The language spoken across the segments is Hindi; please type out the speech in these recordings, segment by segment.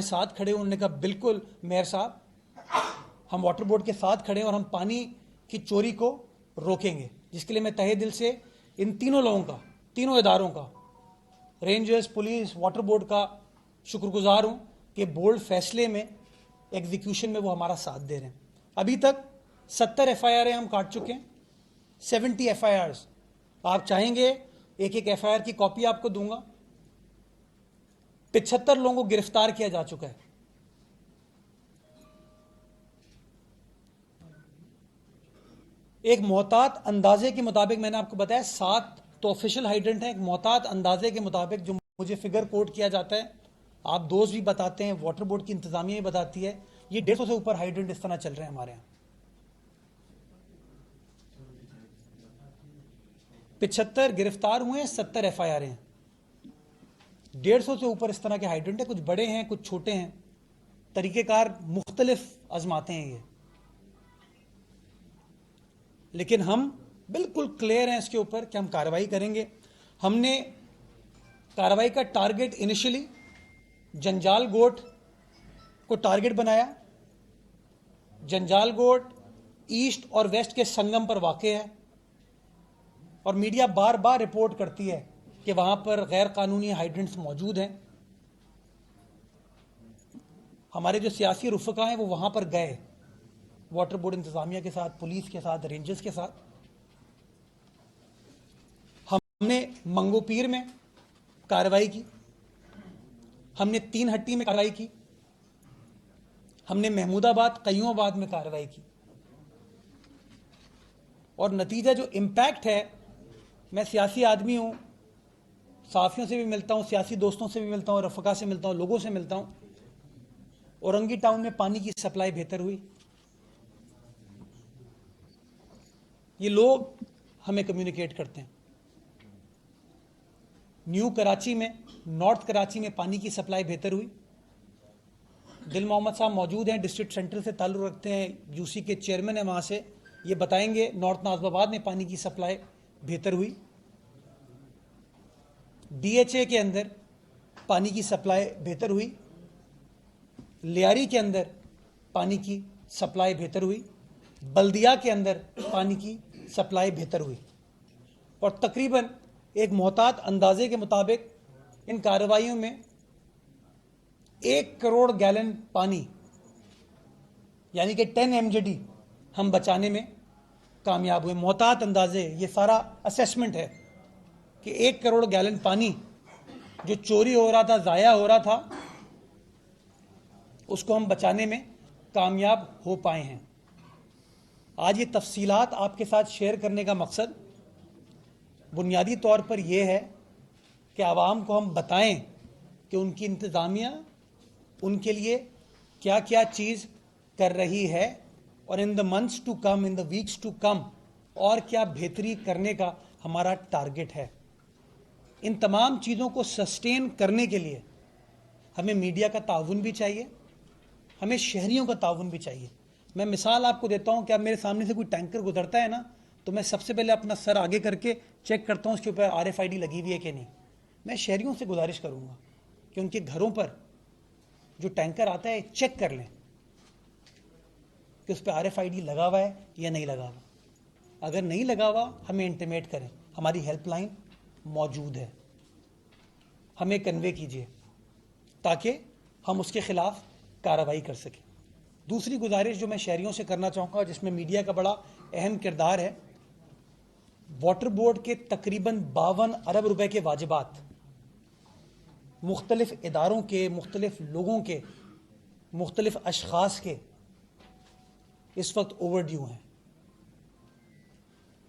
साथ खड़े, उन्होंने कहा बिल्कुल मेयर साहब, हम वाटर बोर्ड के साथ खड़े हैं और हम पानी की चोरी को रोकेंगे, जिसके लिए मैं तहे दिल से इन तीनों लोगों का, तीनों इदारों का, रेंजर्स, पुलिस, वाटर बोर्ड का शुक्रगुजार हूं कि बोल्ड फैसले में, एग्जीक्यूशन में वो हमारा साथ दे रहे हैं। अभी तक 70 FIR हम काट चुके हैं, 70 FIRs। आप चाहेंगे एक एक FIR की कॉपी आपको दूंगा। 75 लोगों को गिरफ्तार किया जा चुका है। एक मोहतात अंदाजे के मुताबिक मैंने आपको बताया 7 तो ऑफिशियल हाइड्रेंट है। एक मोहतात अंदाजे के मुताबिक जो मुझे फिगर कोट किया जाता है, आप दोस्त भी बताते हैं, वाटर बोर्ड की इंतजामिया भी बताती है, ये 150 से ऊपर हाइड्रेंट इस तरह चल रहे हैं हमारे यहाँ। 75 गिरफ्तार हुए हैं, 70 FIR हैं। 150 से ऊपर इस तरह के हाइड्रेंट है, कुछ बड़े हैं कुछ छोटे हैं, तरीकेकार मुख्तलिफ आजमाते हैं ये, लेकिन हम बिल्कुल क्लियर हैं इसके ऊपर कि हम कार्रवाई करेंगे। हमने कार्रवाई का टारगेट इनिशियली जंजाल गोट को टारगेट बनाया। जंजाल गोट ईस्ट और वेस्ट के संगम पर वाक़ है और मीडिया बार बार रिपोर्ट करती है कि वहां पर गैर कानूनी हाइड्रेंट्स मौजूद हैं। हमारे जो सियासी रुफ़का हैं वो वहां पर गए, वाटर बोर्ड इंतजामिया के साथ, पुलिस के साथ, रेंजर्स के साथ। हमने मंगोपीर में कार्रवाई की, हमने 3 हट्टी में कार्रवाई की, हमने महमूदाबाद, कयूमाबाद में कार्रवाई की। और नतीजा जो इम्पैक्ट है, मैं सियासी आदमी हूं, साफियों से भी मिलता हूं, सियासी दोस्तों से भी मिलता हूं, रफ़का से मिलता हूं, लोगों से मिलता हूं। औरंगी टाउन में पानी की सप्लाई बेहतर हुई। ये लोग हमें कम्युनिकेट करते हैं। न्यू कराची में, नॉर्थ कराची में पानी की सप्लाई बेहतर हुई। दिल मोहम्मद साहब मौजूद हैं, डिस्ट्रिक्ट सेंटर से ताल्लुक़ रखते हैं, यूसी के चेयरमैन हैं वहाँ से, ये बताएंगे। नॉर्थ नाज़िमाबाद में पानी की सप्लाई बेहतर हुई। DHA के अंदर पानी की सप्लाई बेहतर हुई। लियारी के अंदर पानी की सप्लाई बेहतर हुई। बल्दिया के अंदर पानी की सप्लाई बेहतर हुई। और तकरीबन एक मोहतात अंदाजे के मुताबिक इन कार्रवाइयों में 1 करोड़ गैलन पानी, यानी कि 10 MJD हम बचाने में कामयाब हुए। मोहतात अंदाजे, ये सारा असेसमेंट है कि 1 करोड़ गैलन पानी जो चोरी हो रहा था, ज़ाया हो रहा था, उसको हम बचाने में कामयाब हो पाए हैं। आज ये तफसीलात आपके साथ शेयर करने का मकसद बुनियादी तौर पर यह है कि आवाम को हम बताएं कि उनकी इंतज़ामिया उनके लिए क्या क्या चीज़ कर रही है और in the months to come, in the weeks to come, और क्या बेहतरी करने का हमारा टारगेट है। इन तमाम चीज़ों को सस्टेन करने के लिए हमें मीडिया का ताउन भी चाहिए, हमें शहरियों का ताउन भी चाहिए। मैं मिसाल आपको देता हूँ कि अब मेरे सामने से कोई टैंकर गुजरता है ना, तो मैं सबसे पहले अपना सर आगे करके चेक करता हूँ उसके ऊपर RFID लगी हुई है कि नहीं। मैं शहरियों से गुजारिश करूँगा कि उनके घरों पर जो टैंकर आता है चेक कर लें कि उस पर RFID लगा हुआ है या नहीं लगा हुआ। अगर नहीं लगा हुआ, हमें इंटीमेट करें, हमारी हेल्पलाइन मौजूद है, हमें कन्वे कीजिए ताकि हम उसके खिलाफ कार्रवाई कर सकें। दूसरी गुजारिश जो मैं शहरियों से करना चाहूँगा, जिसमें मीडिया का बड़ा अहम किरदार है, वाटर बोर्ड के तकरीबन 52 अरब रुपए के वाजिबात मुख्तलिफ इदारों के, मुख्तलिफ लोगों के, मुख्तलिफ अशखास के इस वक्त ओवरड्यू हैं।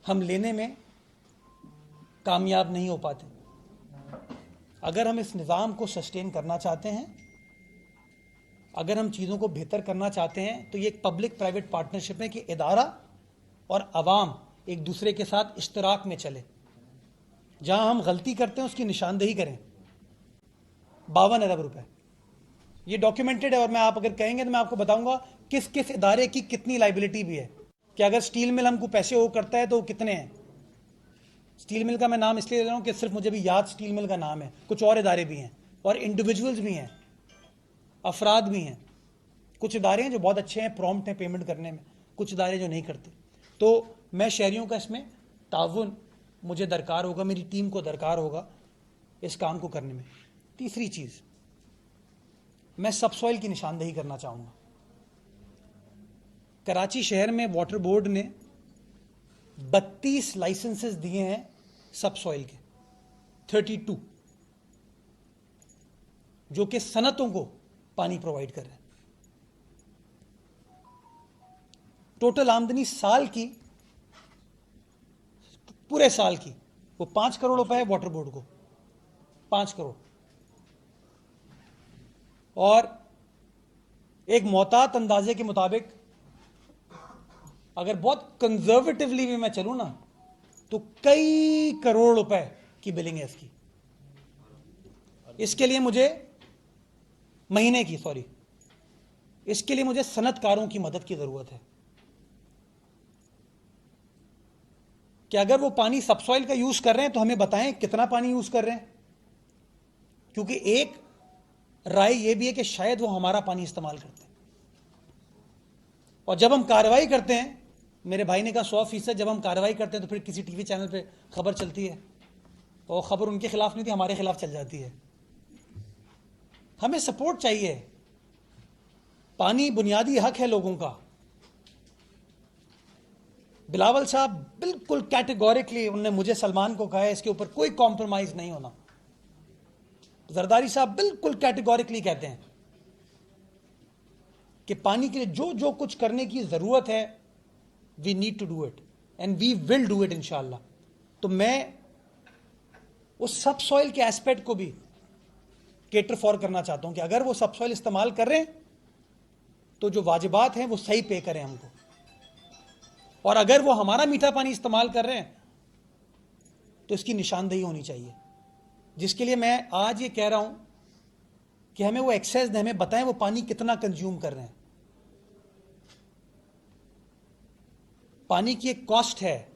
हम लेने में कामयाब नहीं हो पाते। अगर हम इस निज़ाम को सस्टेन करना चाहते हैं, अगर हम चीज़ों को बेहतर करना चाहते हैं, तो ये एक पब्लिक प्राइवेट पार्टनरशिप है कि इदारा और अवाम एक दूसरे के साथ इश्तराक में चले। जहां हम गलती करते हैं उसकी निशानदेही करें। 52 अरब रुपए ये डॉक्यूमेंटेड है, और मैं, आप अगर कहेंगे तो मैं आपको बताऊंगा किस किस इदारे की कितनी लाइबिलिटी भी है, कि अगर स्टील मिल हमको पैसे वो करता है तो वो कितने हैं। स्टील मिल का मैं नाम इसलिए ले रहा हूं कि सिर्फ मुझे भी याद स्टील मिल का नाम है, कुछ और इदारे भी हैं और इंडिविजुअल्स भी हैं। अफराद भी हैं, कुछ इदारे हैं जो बहुत अच्छे हैं, प्रॉम्प्ट हैं पेमेंट करने में, कुछ इदारे जो नहीं करते। तो मैं शहरियों का इसमें ताउन मुझे दरकार होगा, मेरी टीम को दरकार होगा इस काम को करने में। तीसरी चीज़, मैं सबसॉइल की निशानदेही करना चाहूँगा। कराची शहर में वाटर बोर्ड ने 32 लाइसेंसेस दिए हैं सबसॉइल के, 32, जो कि सनतों को पानी प्रोवाइड कर रहे हैं। टोटल आमदनी साल की, पूरे साल की, वो 5 करोड़ रुपए है वाटर बोर्ड को, 5 करोड़। और एक मोहतात अंदाजे के मुताबिक अगर बहुत कंजर्वेटिवली भी मैं चलूं ना, तो कई करोड़ रुपए की बिलिंग है इसकी। इसके लिए मुझे महीने की, सॉरी, इसके लिए मुझे सनतकारों की मदद की जरूरत है कि अगर वो पानी सबसॉइल का यूज कर रहे हैं तो हमें बताएं कितना पानी यूज कर रहे हैं, क्योंकि एक राय यह भी है कि शायद वो हमारा पानी इस्तेमाल करते हैं। और जब हम कार्रवाई करते हैं, मेरे भाई ने कहा 100%, जब हम कार्रवाई करते हैं तो फिर किसी टीवी चैनल पे खबर चलती है, और खबर उनके खिलाफ नहीं थी, हमारे खिलाफ चल जाती है। हमें सपोर्ट चाहिए। पानी बुनियादी हक है लोगों का। बिलावल साहब बिल्कुल कैटेगोरिकली, उन्होंने मुझे, सलमान को कहा है इसके ऊपर कोई कॉम्प्रोमाइज नहीं होना। जरदारी साहब बिल्कुल कैटेगोरिकली कहते हैं कि पानी के लिए जो जो कुछ करने की जरूरत है, we need to do it and we will do it इंशाल्लाह। तो मैं उस सब सॉइल के एस्पेक्ट को भी केटर फॉर करना चाहता हूं कि अगर वो सब सॉइल इस्तेमाल कर रहे हैं तो जो वाजिबात हैं वो सही पे करें हमको, और अगर वो हमारा मीठा पानी इस्तेमाल कर रहे हैं तो इसकी निशानदेही होनी चाहिए। जिसके लिए मैं आज ये कह रहा हूं कि हमें वो एक्सेस दें, हमें बताएं वो पानी कितना कंज्यूम कर रहे हैं। पानी की एक कॉस्ट है।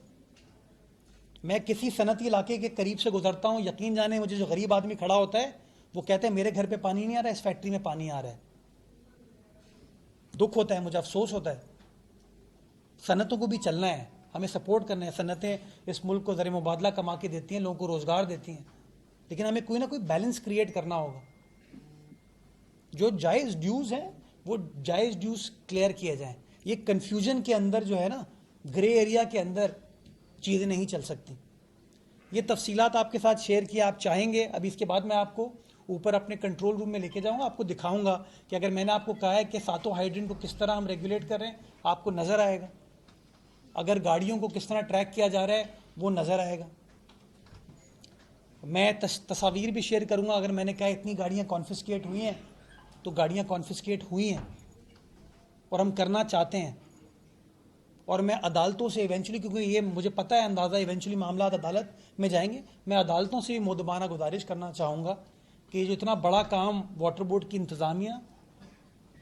मैं किसी सनती इलाके के करीब से गुजरता हूं, यकीन जाने मुझे जो गरीब आदमी खड़ा होता है वो कहते हैं मेरे घर पे पानी नहीं आ रहा है, इस फैक्ट्री में पानी आ रहा है। दुख होता है, मुझे अफसोस होता है। सनतों को भी चलना है, हमें सपोर्ट करना है। सनतें इस मुल्क को ज़र मुबादला कमा के देती हैं, लोगों को रोज़गार देती हैं, लेकिन हमें कोई ना कोई बैलेंस क्रिएट करना होगा। जो जायज़ ड्यूज़ हैं वो जायज़ ड्यूज़ क्लियर किए जाएं। ये कन्फ्यूजन के अंदर जो है ना, ग्रे एरिया के अंदर चीज़ें नहीं चल सकती। ये तफसीलात आपके साथ शेयर किया, आप चाहेंगे अभी इसके बाद मैं आपको ऊपर अपने कंट्रोल रूम में लेके जाऊंगा, आपको दिखाऊंगा कि अगर मैंने आपको कहा है कि सातों हाइड्रेंट को किस तरह हम रेगुलेट कर रहे हैं, आपको नज़र आएगा। अगर गाड़ियों को किस तरह ट्रैक किया जा रहा है वो नज़र आएगा। मैं तस्वीर भी शेयर करूंगा। अगर मैंने कहा इतनी गाड़ियाँ कॉन्फिस्केट हुई हैं तो गाड़ियाँ कॉन्फिस्केट हुई हैं, और हम करना चाहते हैं। और मैं अदालतों से इवेंचुअली, क्योंकि ये मुझे पता है अंदाज़ा इवेंचुअली मामला अदालत में जाएंगे, मैं अदालतों से भी मुदबाना गुजारिश करना चाहूँगा कि जो इतना बड़ा काम वाटर बोर्ड की इंतज़ामिया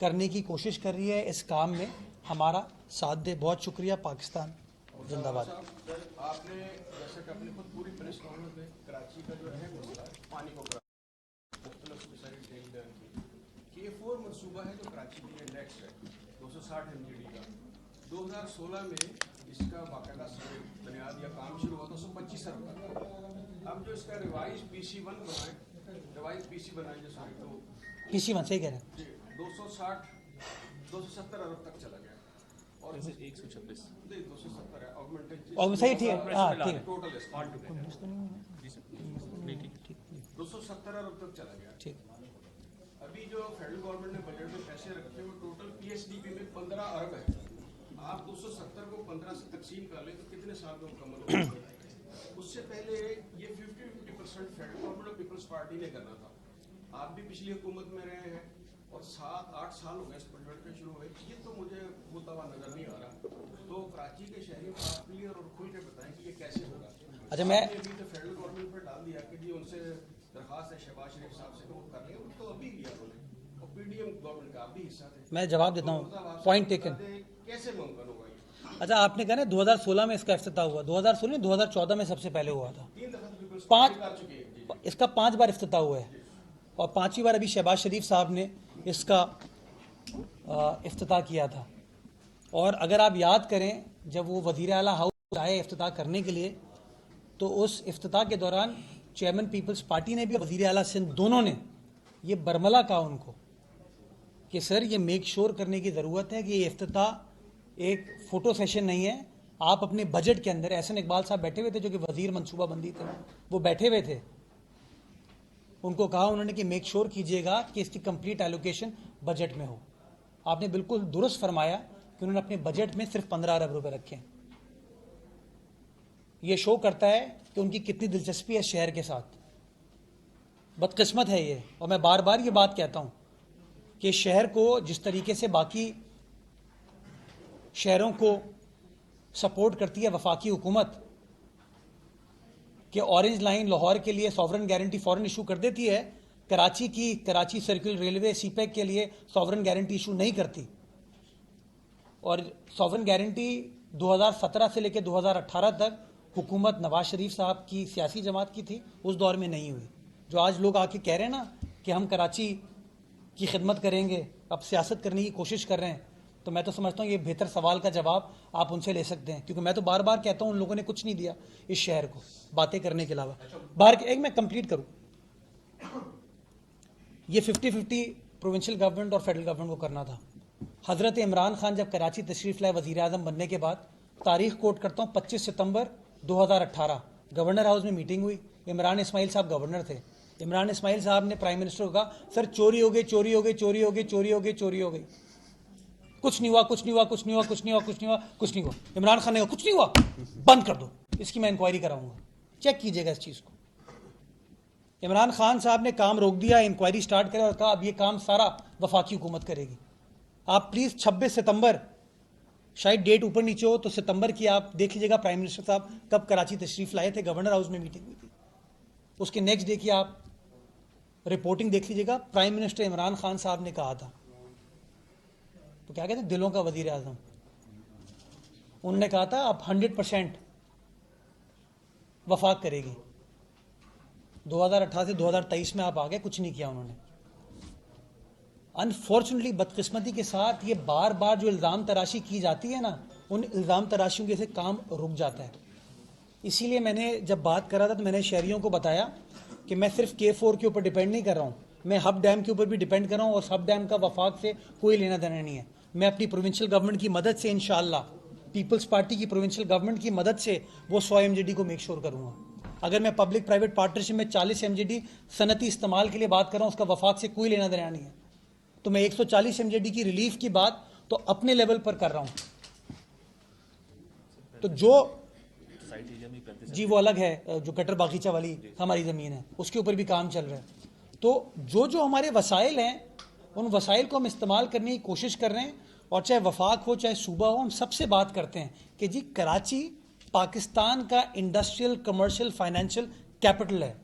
करने की कोशिश कर रही है, इस काम में हमारा साथ दे। बहुत शुक्रिया। पाकिस्तान जिंदाबाद। आपने जैसे कि अपनी खुद पूरी प्रेस कॉन्फ्रेंस में कराची का जो है मसला पानी को K4 मनसूबा है जो कराची के लिए नेक्स्ट है 260 MGD का। 2016 में इसका बाकायदा बुनियाद या काम शुरू हुआ 125 अरब का। अब जो इसका रिवाइज PC1 बनाए, रिवाइज PC बनाए जो सॉरी, तो PC1 सही कह रहे हैं, 270 अरब तक चला गया। और 126 नहीं 270 है ऑगमेंटेड, और सही, ठीक है, हाँ ठीक है, टोटल स्मार्ट ठीक 270 अरब तक चला गया। ठीक। अभी जो फेडरल गवर्नमेंट ने बजट में पैसे रखे वो टोटल PSDP में 15 अरब है। आप 270 को 15 से तकसीम कर लें तो कितने साल में मुकम्मल होगा? उससे पहले ये 50-50% फेडरल गवर्नमेंट और पीपल्स पार्टी ने करना था। आप भी पिछली हुकूमत में रहे हैं और 7-8 साल हो गए इस बजट के शुरू हुए, ये तो मुझे मुतवा नजर नहीं आ रहा। तो कराची के शहरियों को आप क्लियर और खुल के बताएं कि ये कैसे होगा। अच्छा, मैं अभी तो फेडरल गवर्नमेंट पर डाल दिया कि जी उनसे दरखास्त है शहबाज शरीफ साहब से, तो वो कर लेंगे, तो अभी किया उन्होंने, और PDM गवर्नमेंट का आप भी हिस्सा थे। मैं जवाब देता हूँ, पॉइंट टेकन। कैसे मुमकिन होगा ये? अच्छा, आपने कहा ना 2016 में इसका इफ्तिताह हुआ, 2016 में 2014 में सबसे पहले हुआ था। 3 दफा तो पीपल्स पाँच- पार्टी कर चुकी है जी। इसका 5 बार इफ्तिताह हुआ है, और 5वीं बार अभी शहबाज शरीफ साहब ने इसका इफ्तिताह किया था। और अगर आप याद करें, जब वो वज़ीर आला हाउस आए इफ्तिताह करने के लिए, तो उस इफ्तिताह के दौरान चेयरमैन पीपल्स पार्टी ने भी वज़ीर आला सिंध दोनों ने ये बरमला कहा उनको कि सर ये मेक श्योर करने की ज़रूरत है कि ये इफ्तिताह एक फ़ोटो सेशन नहीं है। आप अपने बजट के अंदर, एहसन इकबाल साहब बैठे हुए थे जो कि वज़ीर मनसूबाबंदी थे, वो बैठे हुए थे, उनको कहा उन्होंने कि मेक श्योर कीजिएगा कि इसकी कंप्लीट एलोकेशन बजट में हो। आपने बिल्कुल दुरुस्त फरमाया कि उन्होंने अपने बजट में सिर्फ 15 अरब रुपए रखे हैं। यह शो करता है कि उनकी कितनी दिलचस्पी है शहर के साथ। बदकिस्मत है ये, और मैं बार बार ये बात कहता हूं कि शहर को जिस तरीके से बाकी शहरों को सपोर्ट करती है वफाकी हुकूमत, कि ऑरेंज लाइन लाहौर के लिए सॉवरन गारंटी फौरन इशू कर देती है, कराची सर्कुलर रेलवे सीपैक के लिए सॉवरन गारंटी इशू नहीं करती। और सॉवरन गारंटी 2017 से लेकर 2018 तक हुकूमत नवाज शरीफ साहब की सियासी जमात की थी, उस दौर में नहीं हुई। जो आज लोग आके कह रहे हैं ना कि हम कराची की खिदमत करेंगे, अब सियासत करने की कोशिश कर रहे हैं, तो मैं तो समझता हूँ ये बेहतर सवाल का जवाब आप उनसे ले सकते हैं, क्योंकि मैं तो बार बार कहता हूँ उन लोगों ने कुछ नहीं दिया इस शहर को बातें करने के अलावा। एक मैं कंप्लीट करूँ, ये 50-50 प्रोविंशियल गवर्नमेंट और फेडरल गवर्नमेंट को करना था। हज़रत इमरान खान जब कराची तशरीफ़ लाए वज़ीर आज़म बनने के बाद, तारीख कोट करता हूँ 25 सितंबर 2018, गवर्नर हाउस में मीटिंग हुई। इमरान इस्माइल साहब गवर्नर थे। इमरान इस्माइल साहब ने प्राइम मिनिस्टर को कहा, सर चोरी हो गई, चोरी हो गई, चोरी हो गई, चोरी हो गई, चोरी हो गई, कुछ नहीं हुआ, कुछ नहीं हुआ, कुछ नहीं हुआ, कुछ नहीं हुआ, कुछ नहीं हुआ, कुछ नहीं हुआ। इमरान खान ने कहा कुछ नहीं हुआ, बंद कर दो, इसकी मैं इंक्वायरी कराऊंगा, चेक कीजिएगा इस चीज़ को। इमरान खान साहब ने काम रोक दिया, इंक्वायरी स्टार्ट करें और कहा अब ये काम सारा वफाकी हुकूमत करेगी। आप प्लीज़ 26 सितंबर, शायद डेट ऊपर नीचे हो तो सितंबर की आप देख लीजिएगा प्राइम मिनिस्टर साहब कब कराची तशरीफ़ लाए थे, गवर्नर हाउस में मीटिंग हुई थी। उसके नेक्स्ट डे की आप रिपोर्टिंग देख लीजिएगा। प्राइम मिनिस्टर इमरान खान साहब ने कहा था, तो क्या कहते हैं, दिलों का वज़ीर आज़म, उन्होंने कहा था अब 100% वफाक करेगी। 2018 से 2023 में आप आ गए, कुछ नहीं किया उन्होंने। अनफॉर्चुनेटली, बदकिस्मती के साथ, ये बार बार जो इल्ज़ाम तराशी की जाती है ना, उन इल्ज़ाम तराशियों के से काम रुक जाता है। इसीलिए मैंने जब बात करा था तो मैंने शहरियों को बताया कि मैं सिर्फ K4 के ऊपर डिपेंड नहीं कर रहा हूँ, मैं हब डैम के ऊपर भी डिपेंड कर रहा हूँ, और हब डैम का वफाक से कोई लेना देना नहीं है। मैं अपनी प्रोविंशियल गवर्नमेंट की मदद से, इंशाअल्लाह पीपल्स पार्टी की प्रोविंशियल गवर्नमेंट की मदद से, वो 100 MGD को मेक श्योर करूँगा। अगर मैं पब्लिक प्राइवेट पार्टनरशिप में 40 MGD सनती इस्तेमाल के लिए बात कर रहा हूँ, उसका वफाक से कोई लेना देना नहीं है, तो मैं 140 MGD की रिलीफ की बात तो अपने लेवल पर कर रहा हूँ। तो जो जी वो अलग है, जो कटर बागीचा वाली हमारी ज़मीन है, उसके ऊपर भी काम चल रहा है। तो जो जो हमारे वसाइल हैं, उन वसाइल को हम इस्तेमाल करने की कोशिश कर रहे हैं, और चाहे वफाक हो चाहे सूबा हो, हम सबसे बात करते हैं कि जी कराची पाकिस्तान का इंडस्ट्रियल, कमर्शियल, फाइनेंशियल कैपिटल है।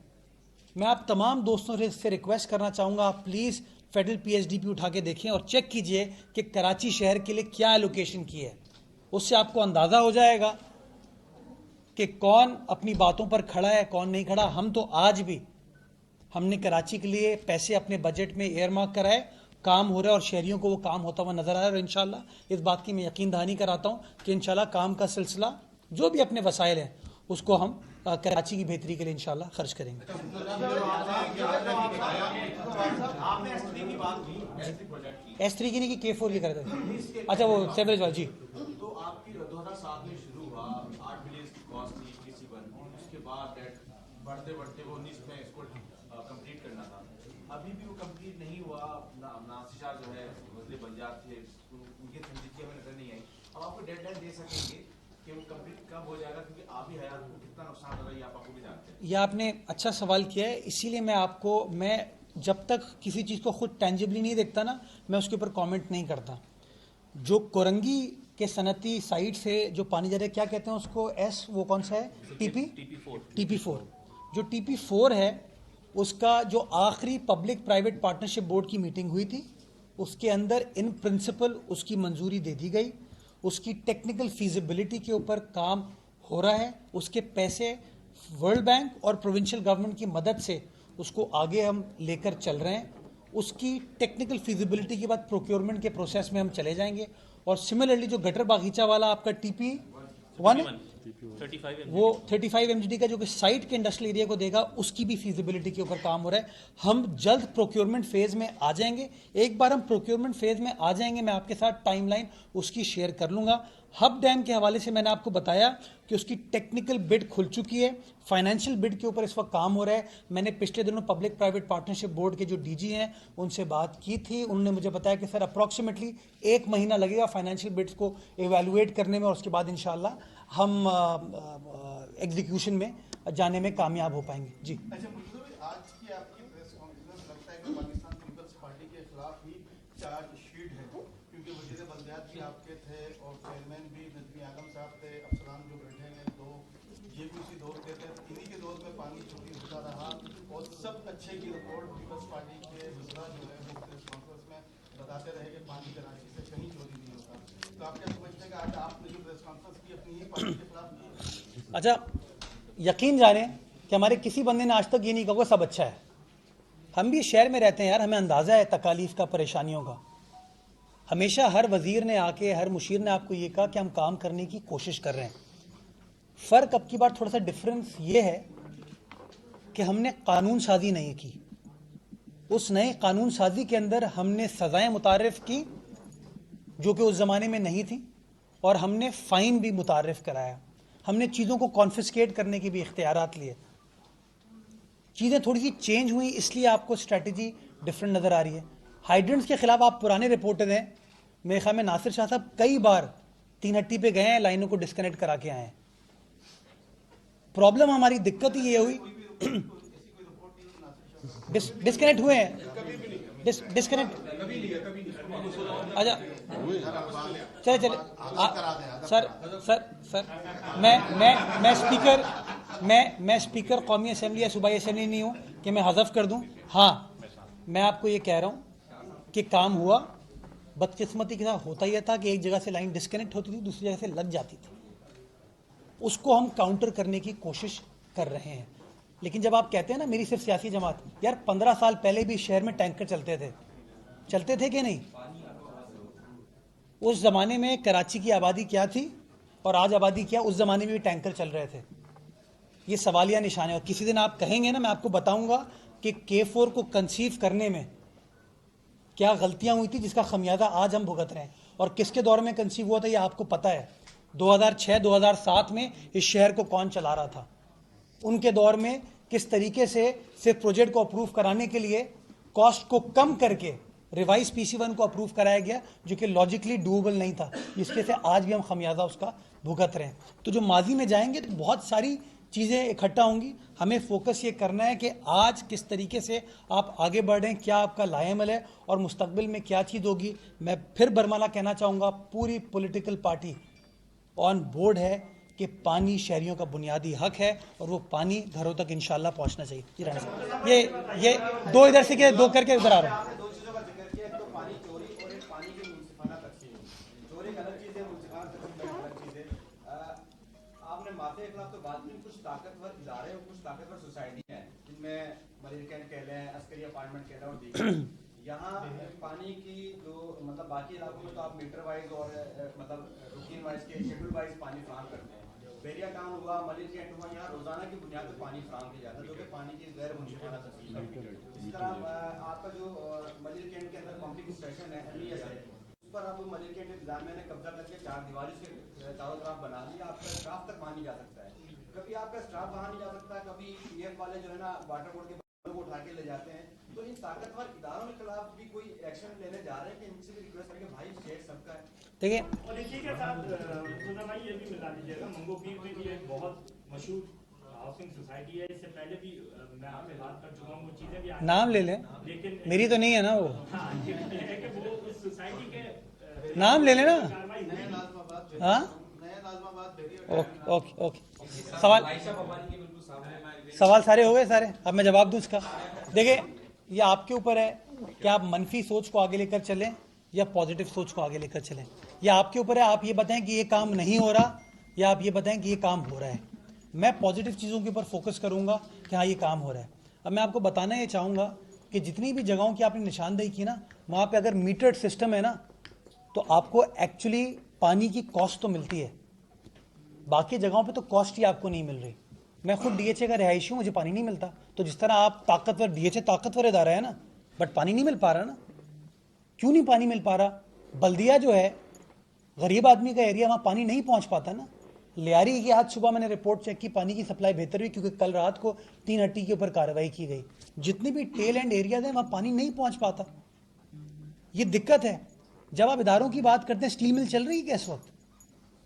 मैं आप तमाम दोस्तों से रिक्वेस्ट करना चाहूँगा, आप प्लीज़ फेडरल PSDP उठा के देखें और चेक कीजिए कि कराची शहर के लिए क्या एलोकेशन की है। उससे आपको अंदाज़ा हो जाएगा कि कौन अपनी बातों पर खड़ा है, कौन नहीं खड़ा। हम तो आज भी, हमने कराची के लिए पैसे अपने बजट में एयरमार्क करा है, काम हो रहा है और शहरियों को वो काम होता हुआ नजर आ रहा है। और इंशाल्लाह इस बात की मैं यकीन दहानी कराता हूँ कि इंशाल्लाह काम का सिलसिला, जो भी अपने वसाइल हैं, उसको हम कराची की बेहतरी के लिए इंशाल्लाह खर्च करेंगे। S3 की नहीं की K4 की कर दे। अच्छा वो सेवरेज वाला जी। तो आपकी 2007 में शुरू हुआ, 8 बिलियन की कॉस्ट थी PC1, उसके बाद बढ़ते बढ़ते वो 19 में इसको कंप्लीट करना था। अभी भी वो कंप्लीट नहीं हुआ। नासिशा जो है मुस्लिम पंजाब थे, उनकी संजीदगी हमें नजर नहीं आई। अब आपको डेडलाइन दे सकेंगे कि वो कंप्लीट कब हो जाएगा, क्योंकि आप ही हयात को कितना नुकसान हो रहा है आप भी जानते हैं। यह आपने अच्छा सवाल किया है, इसीलिए मैं जब तक किसी चीज़ को खुद टेंजिबली नहीं देखता ना, मैं उसके ऊपर कमेंट नहीं करता। जो कोरंगी के सनती साइड से जो पानी जा रहा है, क्या कहते हैं उसको, वो कौन सा है, TP4। जो TP4 है, उसका जो आखिरी पब्लिक प्राइवेट पार्टनरशिप बोर्ड की मीटिंग हुई थी, उसके अंदर इन प्रिंसिपल उसकी मंजूरी दे दी गई। उसकी टेक्निकल फीजिबिलिटी के ऊपर काम हो रहा है। उसके पैसे वर्ल्ड बैंक और प्रोविंशियल गवर्नमेंट की मदद से उसको आगे हम लेकर चल रहे हैं। उसकी टेक्निकल फिजिबिलिटी के बाद प्रोक्योरमेंट के प्रोसेस में हम चले जाएंगे। और सिमिलरली जो गटर बागीचा वाला आपका TP 1 है, वो 35 MGD का जो कि साइट के इंडस्ट्रियल एरिया को देगा, उसकी भी फिजिबिलिटी के ऊपर काम हो रहा है। हम जल्द प्रोक्योरमेंट फेज में आ जाएंगे। एक बार हम प्रोक्योरमेंट फेज में आ जाएंगे, मैं आपके साथ टाइमलाइन उसकी शेयर कर लूंगा। हब डैम के हवाले से मैंने आपको बताया कि उसकी टेक्निकल बिड खुल चुकी है, फाइनेंशियल बिड के ऊपर इस वक्त काम हो रहा है। मैंने पिछले दिनों पब्लिक प्राइवेट पार्टनरशिप बोर्ड के जो DG हैं उनसे बात की थी। उन्होंने मुझे बताया कि सर अप्रॉक्सीमेटली 1 महीना लगेगा फाइनेंशियल बिड्स को एवेल्युएट करने में, और उसके बाद इंशाल्लाह हम एग्जीक्यूशन में जाने में कामयाब हो पाएंगे। जी। अच्छा मुर्तज़ा भाई, आज की आपकी प्रेस कॉन्फ्रेंस लगता है कि पाकिस्तान पीपल्स पार्टी के खिलाफ ही चार्जशीट है, क्योंकि वज़ीर बल्दियात भी आपके थे और चेयरमैन भी नजमी आलम साहब थे, अफसरान जो बैठे हैं तो ये भी उसी दौर के थे। इन्हीं के दौर में पानी चोरी होता रहा और सब अच्छे की रिपोर्ट पीपल्स पार्टी के वज़रा जो है वो प्रेस कॉन्फ्रेंस में बताते रहे कि पानी कराची से कहीं चोरी नहीं होता। तो आप क्या समझते हैं कि आज आपने जो प्रेस कॉन्फ्रेंस की अपनी ही पार्टी के खिलाफ की? अच्छा, यकीन जाने कि हमारे किसी बंदे ने आज तक ये नहीं कहा सब अच्छा है। हम भी शहर में रहते हैं यार, हमें अंदाज़ा है तकालीफ का, परेशानियों का। हमेशा हर वज़ीर ने आके, हर मुशीर ने आपको ये कहा कि हम काम करने की कोशिश कर रहे हैं। फ़र्क अब की बार थोड़ा सा डिफरेंस ये है कि हमने कानून साजी नहीं की। उस नए कानून साजी के अंदर हमने सज़ाएँ मुतारिफ़ की जो कि उस ज़माने में नहीं थी, और हमने फ़ाइन भी मुतारिफ़ कराया। हमने चीज़ों को कॉन्फिस्केट करने के भी इख्तियारात लिए। चीज़ें थोड़ी सी चेंज हुई, इसलिए आपको स्ट्रैटेजी डिफरेंट नज़र आ रही है। हाइड्रेंट्स के खिलाफ आप पुराने रिपोर्टर हैं, मेरे ख्याल में नासिर शाह साहब कई बार 3 हट्टी पे गए हैं, लाइनों को डिस्कनेक्ट करा के आए हैं। प्रॉब्लम हमारी दिक्कत ही ये हुई डिस्कनेक्ट हुए हैं, डिस्कनेक्ट। अच्छा चले चले सर मैं स्पीकर कौमी असेंबली या सूबाई असेंबली नहीं हूँ कि मैं हज़फ कर दूँ। हाँ, मैं आपको ये कह रहा हूँ कि काम हुआ। बदकिस्मती के साथ होता यह था कि एक जगह से लाइन डिस्कनेक्ट होती थी, दूसरी जगह से लग जाती थी। उसको हम काउंटर करने की कोशिश कर रहे हैं। लेकिन जब आप कहते हैं ना मेरी सिर्फ सियासी जमात, यार 15 साल पहले भी शहर में टैंकर चलते थे कि नहीं? उस ज़माने में कराची की आबादी क्या थी और आज आबादी क्या? उस ज़माने में भी टैंकर चल रहे थे। ये सवालिया निशान है। और किसी दिन आप कहेंगे ना, मैं आपको बताऊंगा कि K4 को कंसीव करने में क्या गलतियां हुई थी जिसका खमियाजा आज हम भुगत रहे हैं। और किसके दौर में कंसीव हुआ था ये आपको पता है। 2006-2007 में इस शहर को कौन चला रहा था, उनके दौर में किस तरीके से सिर्फ प्रोजेक्ट को अप्रूव कराने के लिए कॉस्ट को कम करके रिवाइज PC1 को अप्रूव कराया गया, जो कि लॉजिकली डूएबल नहीं था, जिसके से आज भी हम खमियाजा उसका भुगत रहे हैं। तो जो माजी में जाएंगे तो बहुत सारी चीज़ें इकट्ठा होंगी। हमें फोकस ये करना है कि आज किस तरीके से आप आगे बढ़ें, क्या आपका लाएमल है और मुस्तकबिल में क्या चीज़ होगी। मैं फिर बरमाला कहना चाहूँगा, पूरी पॉलिटिकल पार्टी ऑन बोर्ड है कि पानी शहरियों का बुनियादी हक है और वो पानी घरों तक इंशाल्लाह पहुँचना चाहिए। जी राना साहब, ये दो इधर से के दो करके उधर आ रहा हूँ। तो बात में कुछ ताकतवर इदारे और कुछ ताकतवर सोसाइटी हैं, जिनमें मरीज कैंट कह लें, अस्करी अपार्टमेंट कह लें और दीगर। यहाँ पानी की जो मतलब बाकी इलाकों में तो आप मीटर वाइज और मतलब रूटीन वाइज के शेड्यूल वाइज पानी फ्राहम करते हैं। बेरिया टाउन हुआ, मरीज कैंट हुआ, यहाँ रोजाना की बुनियाद पर पानी फ्राहम किया जाता है, जो कि पानी की गैर मुनसिफाना तस्वीर है। इसी तरह आपका जो मरीज कैंट के अंदर पम्पिंग स्टेशन है MES है, उस पर आप मरीज कैंट इंतजामिया ने कब्जा करके 4 दीवारी से चारों तरफ बना लिया। आपका स्टाफ तक पानी जा सकता है, कभी आपका स्टाफ वहां नहीं जा सकता, कभी PF वाले जो है ना वाटर बोर्ड के को उठा के ले जाते हैं। तो इन ताकतवर इदारों के खिलाफ भी कोई एक्शन लेने जा रहे हैं कि इनसे भी रिक्वेस्ट करेंगे भाई स्टेट सबका है। देखिए, और इसी के साथ भाई ये भी मिला दीजिएगा, मंगो पीर में भी एक बहुत मशहूर हाउसिंग सोसाइटी है, इससे पहले भी मैं आपसे बात कर चुका हूँ, वो चीजें भी नाम ले लें, लेकिन मेरी तो नहीं है ना वो। हाँ, ये है कि वो उस सोसाइटी के नाम ले लेना। हाँ, ओके ओके। सवाल सारे हो गए सारे, अब मैं जवाब दूं इसका। देखिए, ये आपके ऊपर है कि आप मनफी सोच को आगे लेकर चलें या पॉजिटिव सोच को आगे लेकर चलें। या आपके ऊपर है, आप ये बताएं कि ये काम नहीं हो रहा या आप ये बताएं कि ये काम हो रहा है। मैं पॉजिटिव चीज़ों के ऊपर फोकस करूंगा कि हाँ ये काम हो रहा है। अब मैं आपको बताना ये चाहूँगा कि कि जितनी भी जगहों की आपने निशानदेही की ना, वहाँ पे अगर मीटर्ड सिस्टम है ना, तो आपको एक्चुअली पानी की कॉस्ट तो मिलती है, बाकी जगहों पे तो कॉस्ट ही आपको नहीं मिल रही। मैं खुद डीएचए का रिहायशी हूँ, मुझे पानी नहीं मिलता। तो जिस तरह आप ताकतवर, डीएचए ताकतवर इदारा है ना, बट पानी नहीं मिल पा रहा ना। क्यों नहीं पानी मिल पा रहा? बल्दिया जो है गरीब आदमी का एरिया, वहाँ पानी नहीं पहुँच पाता ना। लियारी की आज सुबह मैंने रिपोर्ट चेक की, पानी की सप्लाई बेहतर हुई क्योंकि कल रात को 3 हट्टी के ऊपर कार्रवाई की गई। जितने भी टेल एंड एरियाज हैं वहाँ पानी नहीं पहुँच पाता, ये दिक्कत है। जब आप इदारों की बात करते हैं, स्टील मिल चल रही है क्या इस वक्त?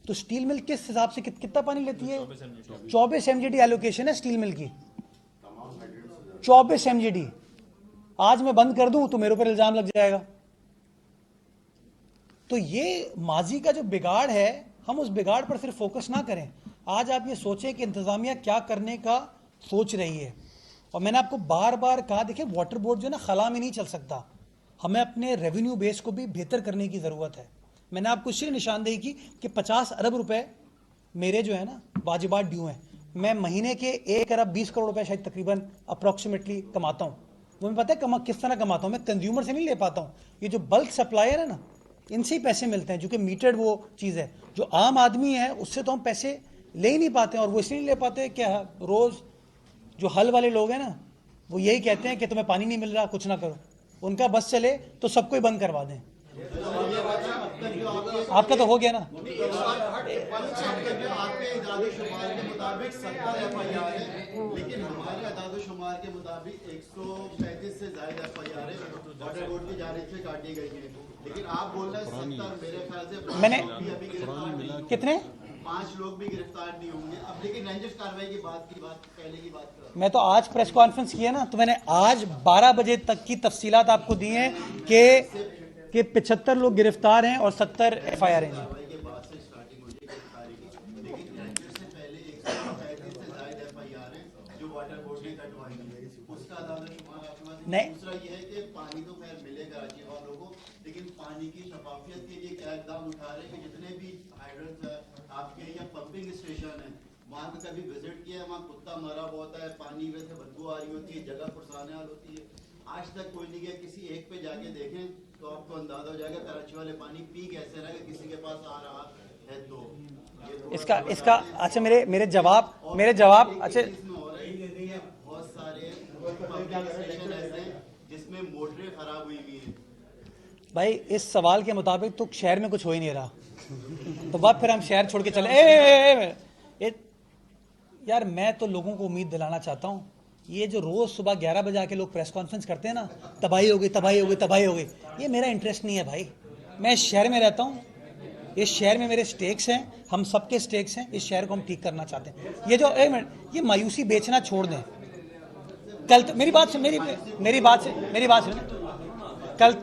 तो स्टील मिल किस हिसाब से कितना पानी लेती है? 24 MGD एलोकेशन है स्टील मिल की, 24 MGD। आज मैं बंद कर दूं तो मेरे ऊपर इल्जाम लग जाएगा। तो ये माजी का जो बिगाड़ है, हम उस बिगाड़ पर सिर्फ फोकस ना करें। आज आप ये सोचें कि इंतजामिया क्या करने का सोच रही है। और मैंने आपको बार बार कहा, देखिए वाटर बोर्ड जो है ना खला में नहीं चल सकता, हमें अपने रेवेन्यू बेस को भी बेहतर करने की ज़रूरत है। मैंने आपको इसलिए निशानदेही की कि 50 अरब रुपए मेरे जो है ना वाजिबात ड्यू हैं। मैं महीने के 1 अरब 20 करोड़ रुपए शायद तकरीबन अप्रॉक्सीमेटली कमाता हूँ। वो मैं पता है किस तरह कमाता हूँ, मैं कंज्यूमर से नहीं ले पाता हूँ। ये जो बल्क सप्लायर है ना, इनसे ही पैसे मिलते हैं, जो कि मीटर्ड वो चीज़ है। जो आम आदमी है उससे तो हम पैसे ले ही नहीं पाते हैं। और वो इसलिए नहीं ले पाते कि रोज़ जो हल वाले लोग हैं ना, वो यही कहते हैं कि तुम्हें पानी नहीं मिल रहा, कुछ ना करो। उनका बस चले तो सबको ही बंद करवा दें। आपका तो हो गया ना। आपके इदाद-ओ-शुमार के मुताबिक 70 FIR है, लेकिन हमारे इदाद-ओ-शुमार के मुताबिक 135 से ज्यादा FIR वाटर बोर्ड की जानिब से काटी गई है। लेकिन आप बोल रहे हैं 70, मेरे ख्याल से मैंने अभी गिरफ्तार नहीं, कितने 5 लोग भी गिरफ्तार नहीं होंगे। अब लेकिन रंजिश कार्रवाई की बात पहले की बात कर, मैं तो आज प्रेस कॉन्फ्रेंस किया ना, तो मैंने आज 12 बजे तक की तफसीलात आपको दी हैं कि 75 लोग गिरफ्तार हैं और 70 FIR हैं। कार्रवाई के बाद से स्टार्टिंग हुई है गिरफ्तारी की, लेकिन रंजिश से पहले 135 से ज्यादा FIR है जो वाटर बोर्ड ने कटवाई है। उसका इदाद-ओ-शुमार आपके पास नहीं। दूसरा ये है कि पानी तो खैर मिलेगा राज्य वालों को, लेकिन पानी की शफाफियत के लिए क्या इकदाम उठा रहे हैं कि जितने भी हाइड्रेंट्स आपके या पंपिंग स्टेशन है, वहाँ पे कभी विजिट किया है, वहाँ कुत्ता मरा हुआ होता है, पानी में से बदबू आ रही होती है, जगह पुरसाने वाली होती है। आज तक कोई नहीं गया। किसी एक पे जाके देखें तो आपको अंदाजा हो जाएगा कराची वाले पानी पी कैसे रहे, किसी के पास आ रहा है तो इसका अच्छा मेरे जवाब अच्छा बहुत सारे पंपिंग स्टेशन ऐसे हैं जिसमें मोटरें खराब हुई हुई हैं। भाई इस सवाल के मुताबिक तो शहर में कुछ हो ही नहीं रहा, तो बाद फिर हम शहर छोड़ के चले। यार मैं तो लोगों को उम्मीद दिलाना चाहता हूँ, ये जो रोज सुबह 11 बजे आके लोग प्रेस कॉन्फ्रेंस करते हैं ना, तबाही हो गई तबाही हो गई तबाही हो गई, ये मेरा इंटरेस्ट नहीं है भाई। मैं इस शहर में रहता हूँ, इस शहर में मेरे स्टेक्स हैं, हम सबके स्टेक्स हैं, इस शहर को हम ठीक करना चाहते हैं। ये जो एक मिनट, ये मायूसी बेचना छोड़ दें। कल मेरी बात सुनिए। कल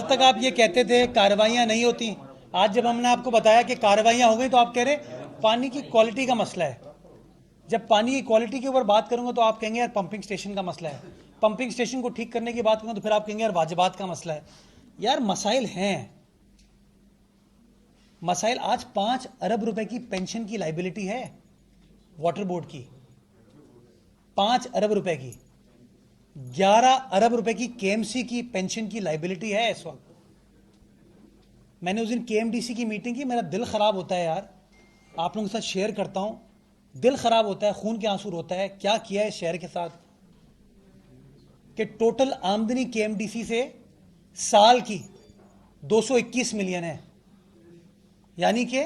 तक आप ये कहते थे कार्रवाइयाँ नहीं होती। आज जब हमने आपको बताया कि कार्रवाइयाँ हो गई तो आप कह रहे पानी की क्वालिटी का मसला है। जब पानी की क्वालिटी के ऊपर बात करूंगा तो आप कहेंगे यार पंपिंग स्टेशन का मसला है। पंपिंग स्टेशन को ठीक करने की बात करूंगा तो फिर आप कहेंगे यार वाजिबात का मसला है। यार मसाइल हैं, मसाइल। आज 5 अरब रुपए की पेंशन की लाइबिलिटी है वाटर बोर्ड की, 5 अरब रुपए की। 11 अरब रुपए की KMC की पेंशन की लाइबिलिटी है इस वक्त। मैंने उस दिन KMDC की मीटिंग की, मेरा दिल खराब होता है यार, आप लोगों के साथ शेयर करता हूं, दिल खराब होता है, खून के आंसू होता है। क्या किया है शहर के साथ कि टोटल आमदनी KMDC से साल की 221 मिलियन है, यानी कि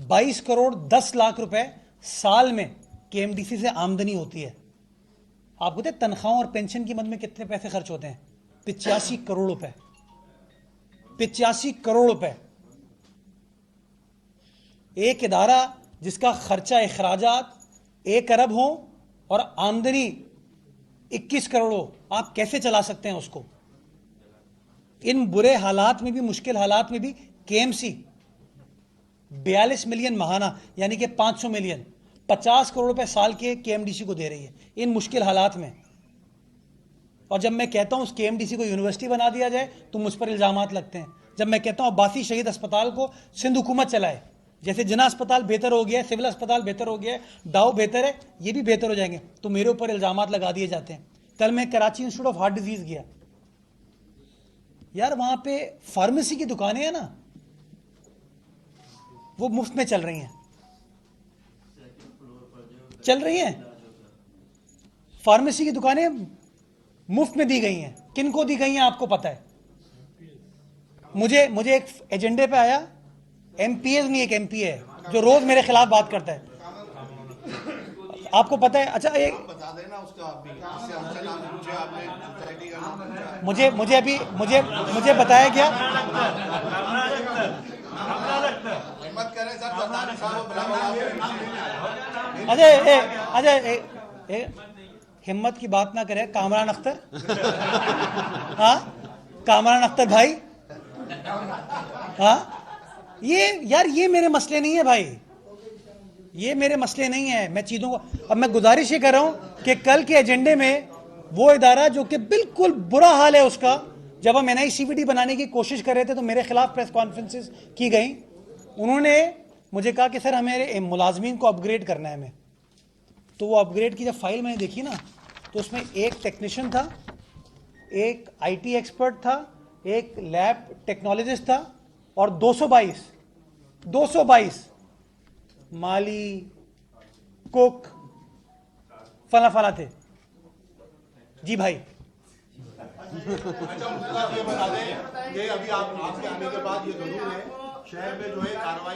22 करोड़ 10 लाख रुपए साल में KMDC से आमदनी होती है। आपको पता है तनख्वाहों और पेंशन की मद में कितने पैसे खर्च होते हैं? 85 करोड़ रुपए, 85 करोड़ रुपए। एक इदारा जिसका खर्चा अखराजात 1 अरब हो और आमदनी 21 करोड़ हो, आप कैसे चला सकते हैं उसको? इन बुरे हालात में भी, मुश्किल हालात में भी KMC 42 मिलियन महाना यानी कि 500 मिलियन 50 करोड़ रुपए साल के KMDC को दे रही है इन मुश्किल हालात में। और जब मैं कहता हूं उस KMDC को यूनिवर्सिटी बना दिया जाए तो मुझ पर इल्जामात लगते हैं। जब मैं कहता हूं अब्बासी शहीद अस्पताल को सिंध हुकूमत चलाए, जैसे जिना अस्पताल बेहतर हो गया है, सिविल अस्पताल बेहतर हो गया है, डाउ बेहतर है, ये भी बेहतर हो जाएंगे, तो मेरे ऊपर इल्जामात लगा दिए जाते हैं। कल मैं Karachi institute of heart disease गया, यार वहां पे फार्मेसी की दुकानें हैं ना, वो मुफ्त में चल रही हैं, फार्मेसी की दुकानें मुफ्त में दी गई हैं। किनको दी गई हैं आपको पता है? मुझे एक एजेंडे पे आया, एमपीएस नहीं, एक एमपीए है जो रोज मेरे खिलाफ बात करता है, आपको पता है? अच्छा, एक बता देना उसका आप भी, इससे हमसे नाम पूछे आपने, सोसाइटी का नाम पूछा। मुझे बताया गया, हिम्मत करें सर, जरदारी साहब अजय हिम्मत की बात ना करें। कामरान अख्तर, हाँ कामरान अख्तर भाई, हाँ ये मेरे मसले नहीं है भाई, ये मेरे मसले नहीं है। मैं चीजों को, अब मैं गुजारिश ये कर रहा हूं कि कल के एजेंडे में वो इदारा जो कि बिल्कुल बुरा हाल है उसका, जब हम NICVT बनाने की कोशिश कर रहे थे तो मेरे खिलाफ प्रेस कॉन्फ्रेंसेस की गई, उन्होंने मुझे कहा कि सर हमें मुलाजमीन को अपग्रेड करना है हमें। तो वो अपग्रेड की जब फाइल मैंने देखी ना, तो उसमें एक टेक्नीशियन था, एक IT एक्सपर्ट था, एक लैब टेक्नोलॉजिस्ट था, और 222 माली, कुक, फला थे। जी भाई, अच्छा मुझे ये बता दें कि अभी आपके आने के बाद ये जरूर है शहर में जो है कार्रवाई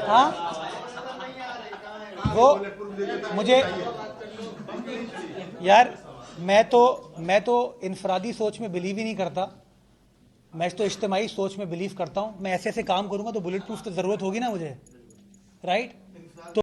हाँ वो मुझे यार, मैं तो इनफरादी सोच में बिलीव ही नहीं करता, मैं तो इज्तिमाई सोच में बिलीव करता हूं। मैं ऐसे काम करूंगा तो बुलेट प्रूफ तो जरूरत होगी ना मुझे, राइट?